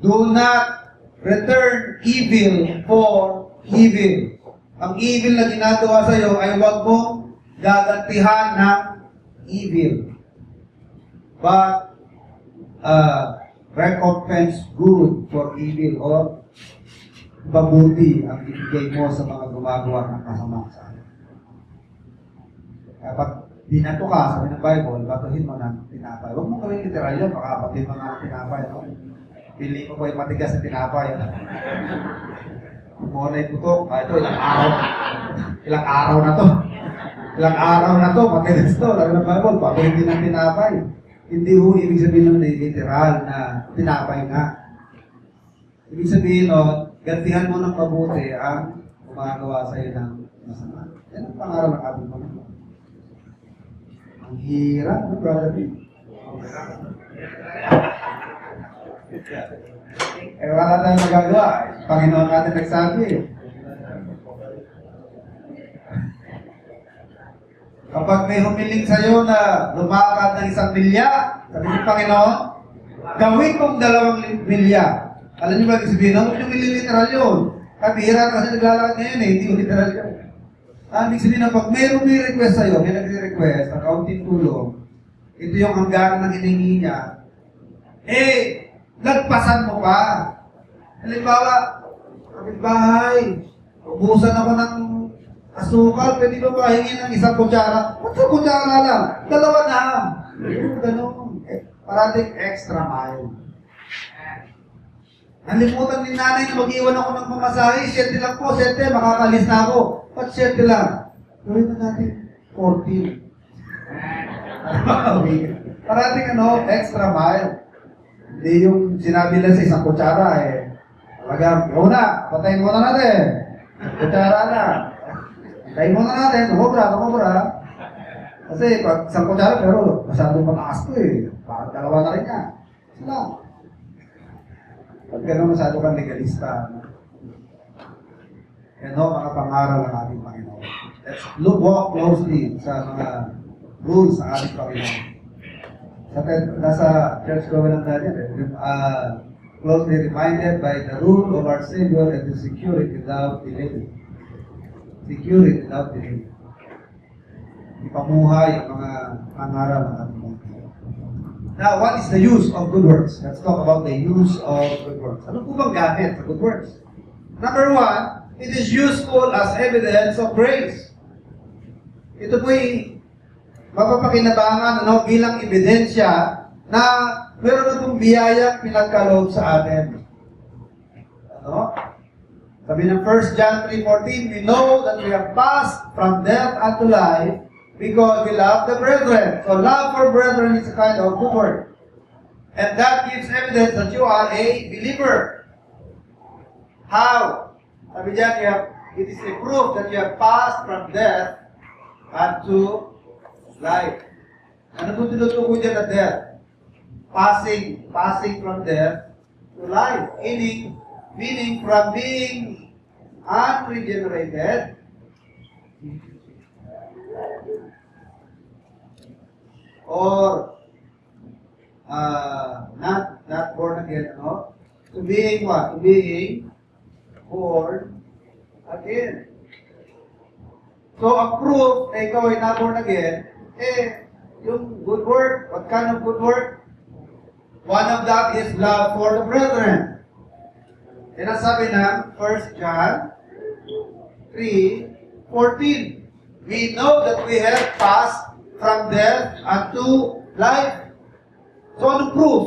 Do not return evil for evil. Ang evil na ginagawa sa iyo ay huwag mong gagantihan ng evil. But recompense good for evil, or mabuti ang ibigay mo sa mga gumagawa ng masama sa atin. Kapag binato ka, sabi ng Bible, batuhin mo ng tinapay. Huwag mo gawin literal yan, baka batuhin mo ng tinapay. Pili mo po yung matigas na tinapay. Kung na yung putok, ito, ilang araw na to. Ilang araw na to, matigas to. Sabi ng Bible, batuhin din ng tinapay. Hindi ho, ibig sabihin ng literal na tinapay nga. Ibig sabihin gantihan mo ng mabuti ang gumagawa sa iyo ng masama. Yan ang pangaral ng ating Panginoon. Ang hirap, no, brother B? Eh, wala tayong magagawa. Panginoon natin nagsabi. Kapag may humiling sa'yo na lumakad ng 1 milya, sabi ng Panginoon, gawin mong 2 milya. Alam niyo ba, sabihin, huwag yung literal yun. Kabihira kasi naglalakad ngayon eh, hindi ko literal yun. Ibig sabihin, pag may request sa'yo, may nagre-request, ang kaunting tulong, ito yung hangganan ng hiningi niya, lagpasan mo pa. Halimbawa, kapitbahay, ubusan ako ng asukal, pwede ba mahingin ng 1 kutsara? Ba't 1 kutsara lang? 2 na. Ganun. Parating extra mile. Nalimutan ni nanay na mag-iwan ako ng pamasahe. 7 lang po, 7, makakalis na ako. Ba't 7 lang? Gawin na natin 14. Parating extra mile. Hindi yung sinabi lang sa 1 kutsara talagang, patayin muna natin. Kutsara na. Patayin muna natin, kumubra. Kasi pag 1 kutsara, pero masyadong mataas ko Parang 2 na rin niya. Sila. Pag gano'n masyado kang legalista. Yan mga pangaral ng ating Panginoon. Let's walk closely sa mga rules ng ating Panginoon. Nasa church ko lang natin, closely reminded by the rule of our Savior and to secure it without delay. Secure it without delay. Ipamuhay ang mga pangaral ng ating Panginoon. Now, what is the use of good works? Let's talk about the use of good works. Ano po bang gamit sa good works? Number 1, it is useful as evidence of grace. Ito po'y mapapakinabangan bilang ebidensya na meron na pong biyayang pinagkaloob sa atin. Sabi ng 1 John 3:14, we know that we have passed from death unto life because we love the brethren. So love for brethren is a kind of good work. And that gives evidence that you are a believer. How? Sabi diyan, it is a proof that you have passed from death unto life. Ano po tinutukoy dyan na death? Passing from death to life. Meaning from being unregenerated or not born again, to being what? To being born again. So, ang proof na ikaw ay not born again, yung good work. What kind of good work? One of that is love for the brethren. Yan ang sabi ng 1 John 3:14. We know that we have passed from death unto life. So, anong proof?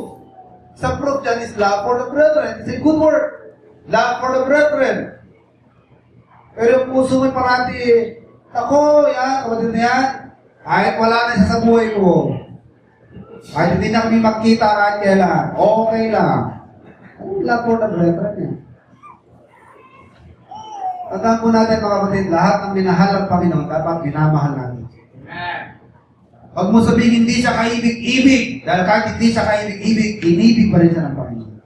Sa proof dyan is love for the brethren. It's a good work. Love for the brethren. Pero yung puso mo parati, ako, kapatid na yan, kahit wala na siya sa buhay ko, kahit hindi na kami magkita kahit kailan, okay lang. Anong love for the brethren yan? Tandaan po natin mga kapatid, lahat ng minahal ng Panginoon, dapat minamahal natin. Huwag mo sabihin hindi siya kaibig-ibig. Dahil kahit hindi siya kaibig-ibig, inibig pa rin siya ng Panginoon.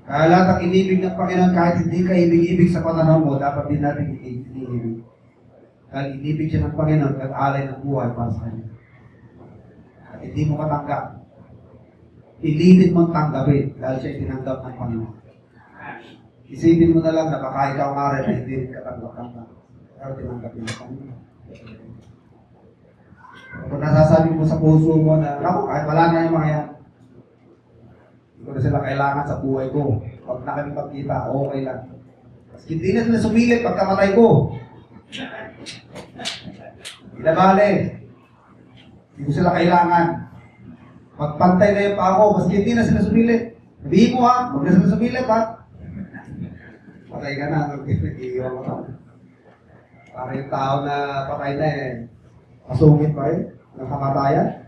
Kaya lahat ang inibig ng Panginoon, kahit hindi kaibig-ibig sa pananaw mo, dapat din natin inibig. Dahil inibig siya ng Panginoon, nag-alay ng buhay para sa Kanya. At hindi mo matanggap. Pilitin mong tanggapin dahil siya itinanggap ng Panginoon. Isipin mo na lang na baka ikaw nga rin na hindi rin katanggap-tanggap. Pero tinanggapin ng Panginoon. Kung nasasabi mo sa puso mo na, kahit wala na yung mga yan, hindi ko na sila kailangan sa buhay ko. Pag na kami magkita, okay lang. Kasi hindi na sila sumilip pagkamatay ko. Ilabali. Hindi ko sila kailangan. Magpantay na yung pa ako, maski hindi na sila sumilip. Sabihin mo huwag na sila sumilip Patay ka na, nag-iiwan mo Para yung tao na patay na masungit pa ng kamatayan.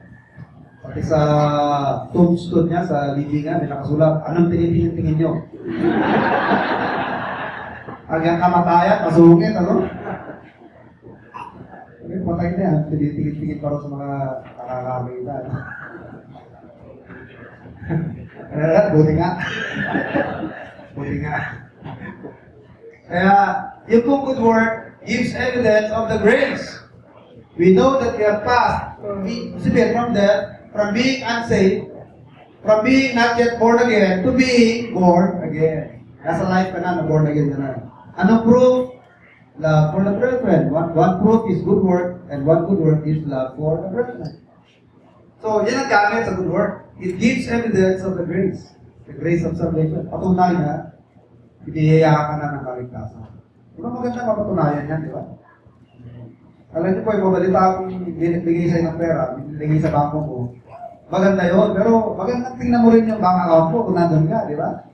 Pati sa tombstone niya, sa libingan, may nakasulat, anong tinitingin-tingin nyo? Hanggang kamatayan, masungit, ano? Patay na yan, tinitingin-tingin para sa mga nakakakita. Buti nga. Buti nga. Kaya, yung pong good work gives evidence of the grace. We know that we have passed from death, from being unsaved, from being not yet born again, to being born again. Nasa life ka na born again na. Anong proof? Love for the brethren. One proof is good work, and one good work is love for the brethren. So, yan ang gamit sa good work. It gives evidence of the grace of salvation. Patunay na, pinihiyaya ka na ng kaligtasan. Di ba maganda mapatunayan yan, di ba? Alam niyo po, yung mabalita akong binibigay sa'yo ng pera, binibigay sa bangko ko, maganda yun, pero magandang tingnan mo rin yung bank account mo kung nandun ka, di ba?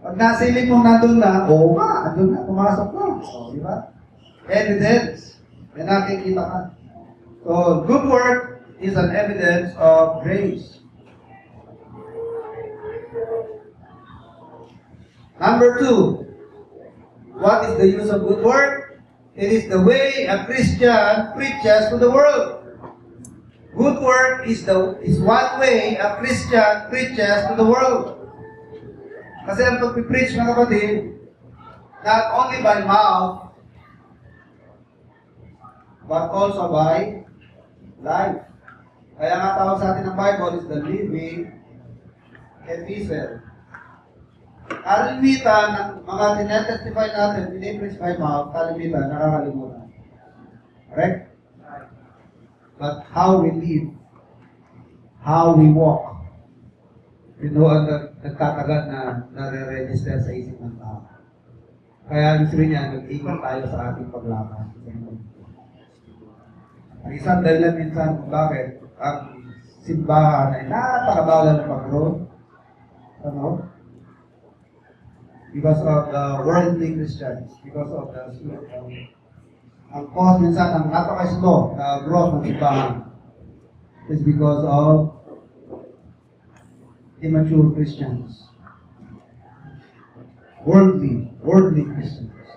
Pag nasilip mong nandun na, oo nga, nandun na, pumasok na. O, di ba? Evidence. May nakikita ka. So, good work is an evidence of grace. Number 2, what is the use of good work? It is the way a Christian preaches to the world. Good work is one way a Christian preaches to the world. Kasi ang pag-preach, mga kapatid, not only by mouth, but also by life. Kaya nga tawag sa atin ng Bible is the living epistle. Kalimitan ng mga tinetestify natin, pinipreach by mouth, kalimitan, nakakalimutan. Correct? But how we live, how we walk, yun ho ang nagtatagal na nare-register sa isip ng tao. Kaya gusto niya, nag-ikot tayo sa ating paglaban. Ang isang dahilan minsan kung bakit ang simbahan ay napakabagal ng pag-grow. Ano? Because of the worldly Christians. Because of the ang cause minsan ng napaka-slow na growth ng simbahan is because of immature Christians. Worldly Christians.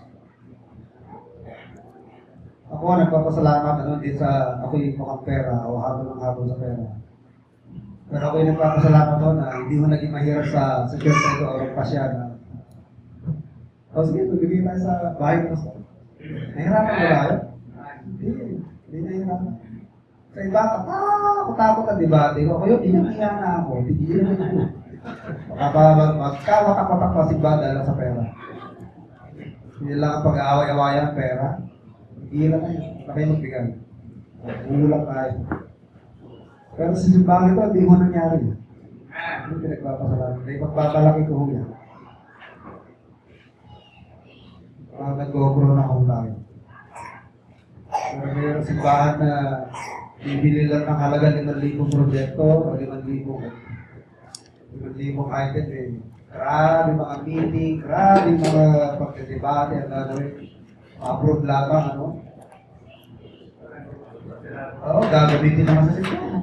Ako nagpapasalamat din sa ako'y mukhang pera o habol sa pera. Pero ako'y nagpapasalamat na hindi mo naging mahirap sa church na ito o pasya na. O sige, tubigay tayo sa bahay ng pastor. Nahirapan mo tayo? Hindi nahirapan. Sa iba, takot ang debate ko. Ako yun, inang-iya na ako. Tigilan na ako. Magkawatak-watak pa si Bada lang sa pera. Hindi lang ang pag-aaway-awayan ng pera. Tigilan na yun. Baka kayo magbigay. Ulak tayo. Pero sa simbahan ito, hindi mo nangyari. Hindi pinagpapasalamat. Hindi pagpapalaki ko ho yan. Parang nag-go-grow na ako tayo. Pero mayroong simbahan na bibili lang ng halaga 5,000 proyekto o 5,000 item eh. Grabe mga meeting, grabe mga pagdedebate at gagawin. Approve lamang, ano? Oo, gagamitin naman sa simbahan.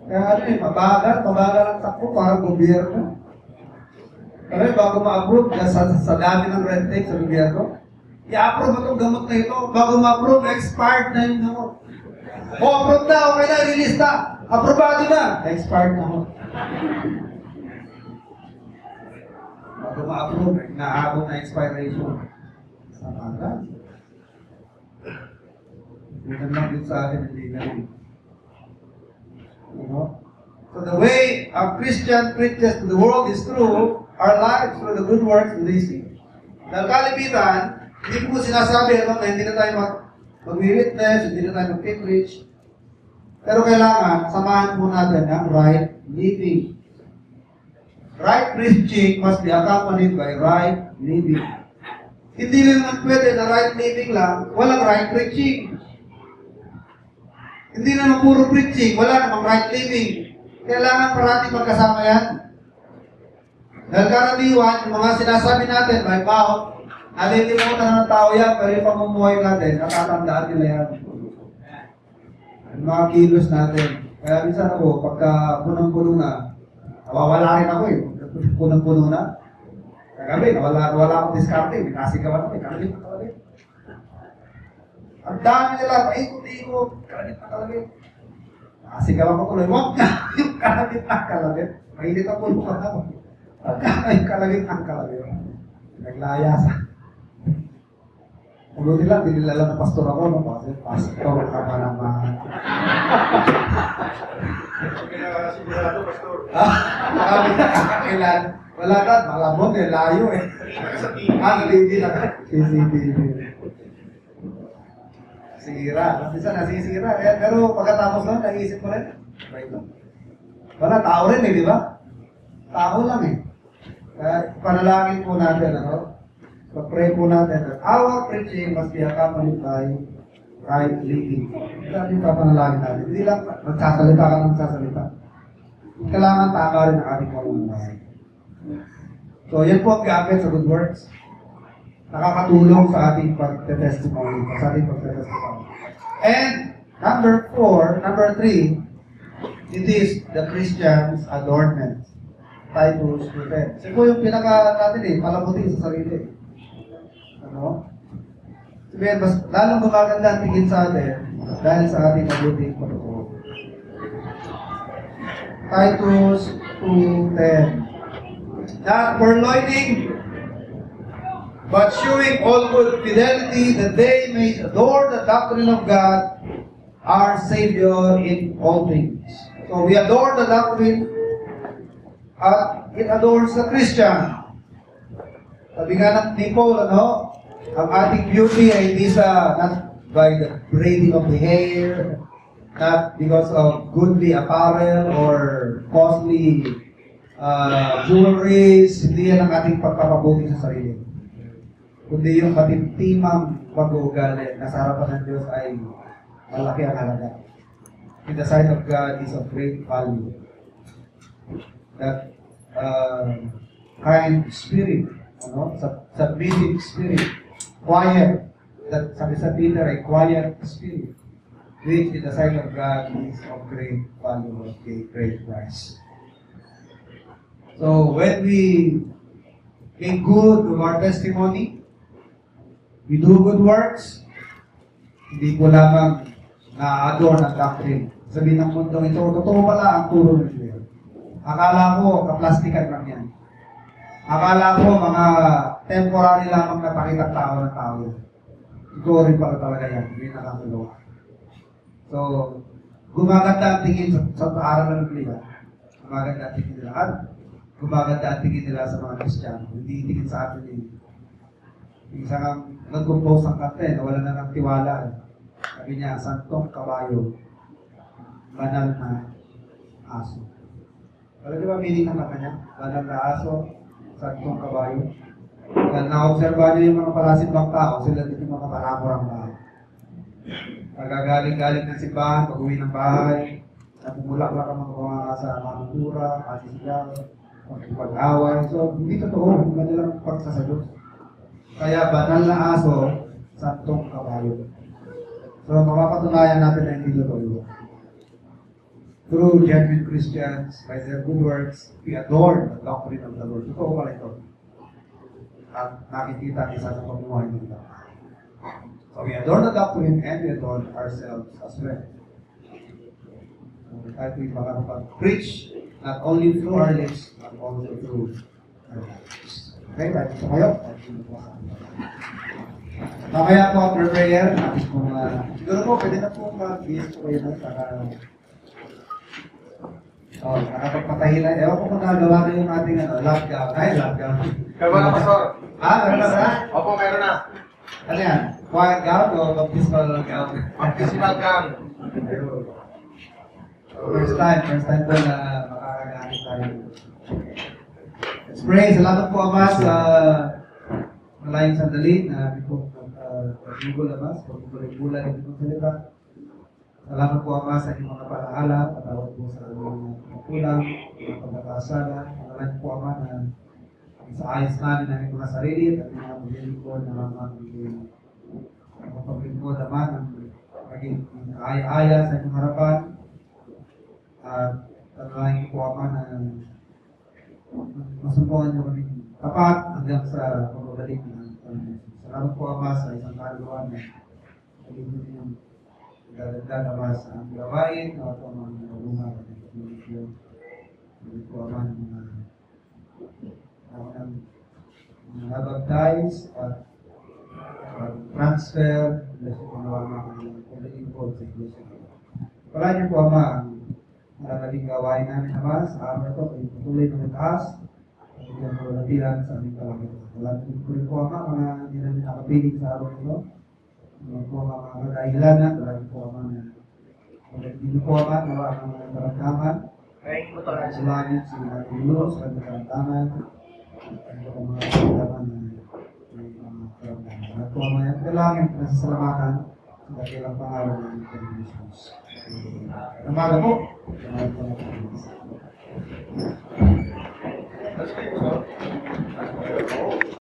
Kaya ano eh, mabagal ang takbo para gobyerno. Pero bago ma-approve, sa dami ng red tape sa gobyerno, i-approve itong gamot na ito. Bago ma-approve, expired na yung gamot. O, approve na, okay na, release na. Aprobado na, expired na ho. Bago ma-approve, naabot na expiration. Sa kagad. Bukan lang din sa atin, hindi na rin. So the way a Christian preaches to the world is through our lives, through the good works that they see. Dahil kalimitan, hindi po sinasabi na hindi na tayo mag-witness, hindi na tayo mag-preach. Pero kailangan, samahan po natin ang right living. Right preaching must be accompanied by right living. Hindi rin naman pwede na right living lang, walang right preaching. Hindi naman puro preaching, wala namang right living. Kailangan parati magkasama yan. Dahil karaniwan, yung mga sinasabi natin, may mouth, nalilimutan ng tao yan, pero yung pamumuhay natin, natatandaan nila yan. yung mga kilos natin. Kaya minsan ako, pagka punong-puno na, nawawala rin ako eh. Punong-puno na. Kagabi, wala akong diskarte. May nasigawan ako eh. Kalagit na kalagit. Ang dami nila, paikot-ikot. Kalagit na kalagit. Nasigawan ko tuloy. Huwag na yung kalagit na kalagit. Mahilit ang puno ka naman. Pagka yung kalagit ang kalagit. Naglayasa. Ulo nila, hindi nila alam na pastor ako, no? Kasi pastor ka pa naman. Kaya sigurado, pastor. Kami nakakakilan. Wala ka, malabot eh, layo eh. Hindi na ka. CCTV. Sira. Kasi nasisira. Eh, pero pagkatapos nun, naisip ko rin. Right lang. Wala, tao rin eh, di ba? Tao lang eh. Kaya panalangin po natin, ano? Pag-pray po natin that our preaching must be accompanied by right living. Ito yung papanalangin natin. Hindi lang magsasalita ka ng magsasalita. Kailangan tama rin ang ating pamumuhay. So, yan po ang gamit sa good works. Nakakatulong sa ating pag-testimony. Sa ating pag-testimony. And, number 3, it is the Christian's adornment. Titus 2:10. Kasi po yung pinaka natin eh, palamutin sa sarili. Ano? Sabihin, mas lalong gumaganda ang tingin sa atin dahil sa ating mabuting pagkukuha. Titus 2:10. Not purloining, but showing all good fidelity, that they may adore the doctrine of God, our Savior in all things. So we adore the doctrine, at it adores the Christian. Sabi nga ni Paul, ano, ang ating beauty ay hindi sa, not by the braiding of the hair, not because of goodly apparel or costly jewelries, hindi yan ang ating pagpapabuti sa sarili. Kundi yung katimtimang pag-uugali na sa harapan ng Diyos ay malaki ang halaga. In the sight of God is of great value. That kind spirit, ano? Submissive spirit, quiet, that sabi sa Peter ay quiet spirit, which in the sight of God is of great value, of great price. So when we make good of our testimony, we do good works, hindi po lamang na-adorn ang doctrine. Sabihin ng mundo ito, totoo pala ang turo ng Diyos. Akala ko, kaplastikan lang yan. Akala ko, mga temporary lamang napakitang tao ng tao yan. Ito rin pala talaga yan, hindi nakakuluwa. So, gumaganda ang tingin sa aral ng Biblia. Gumaganda ang tingin nila. At gumaganda ang tingin nila sa mga Kristiyano. Hindi tingin sa atin din. Isang nag-compose ng kante, nawala na ng tiwala. Sabi niya, santong kabayo, banal na aso. Alam niyo ba meaning ng kanta niya? Banal na aso, santong kabayo. Dahil na-observa niyo yung mga palasimbang tao, sila din yung mga paramurang tao. Pagkagaling-galing ng simbahan, pag-uwi ng bahay, napumulak-lak ang mga sa manura, kasisigaw, pag-away. So, hindi totoo, hindi kanilang pagsasagot. Kaya banal na aso, santong kabayo. So, mapapatunayan natin na hindi totoo. Through genuine Christians, by their good works, we adorn the doctrine of the Lord. Totoo pala ito. At nakikita isa sa pamumuhay nila. So we adorn the doctrine and we adorn ourselves as well. So tayo po'y makakapag-preach not only through our lips, but also through our lives. Okay, tayo po kayo. Mamaya po after prayer, natin po siguro po, pwede na po mag-bihis po kayo na nakapagpatahilan. Ewan ko kung nagawa na yung ating lockdown. Ay, lockdown. Kalma na, pastor. Meron na ba? Opo, meron na. Ano yan? Quiet gown o baptismal gown? Baptismal gown. First time po na makakagamit tayo. Let's pray. Salamat po, Ama, sa malayang sandali na hindi po pag-ibol, Ama, sa pag-ibol-ibulan ng itong salita. Salamat po, Ama, sa inyong mga palaala, patawad po sa aming kulang, mga pagkakasala. Salamat po, Ama, na sa ayos namin ng mga sarili at mga paglilingkod na mga paglilingkod, Ama, ng maging aya-aya sa inyong harapan. At tanawin ko po Ama na masumpungan niyo kami tapat hanggang sa pagbabalik ng Panginoon. Salamat po Ama sa isang kaluluwa na naging yung dadagdag Ama sa aming gawain at ang mga nalunga at naging Sabi ko Ama ng mga baptize at transfer, bless ko nawa mga pagdating po sa iglesia. Pala niyo po Ama ang naging gawain namin Ama sa araw na ito ay patuloy na mataas at bigyan po natilan sa aming kalagayan. Salamat po rin po Ama mga hindi namin nakapiling sa araw na ito. Mga po mga kadahilan na talagang po Ama na hindi po Ama nawa ang mga karamdaman. Salamat sa mga tulo sa mga karamdaman at ang mga karamdaman na may mga karamdaman. At po mga kalangin na sasalamatan sa dakilang pangalan ng Panginoon Jesus. Namaga po. Namaga po.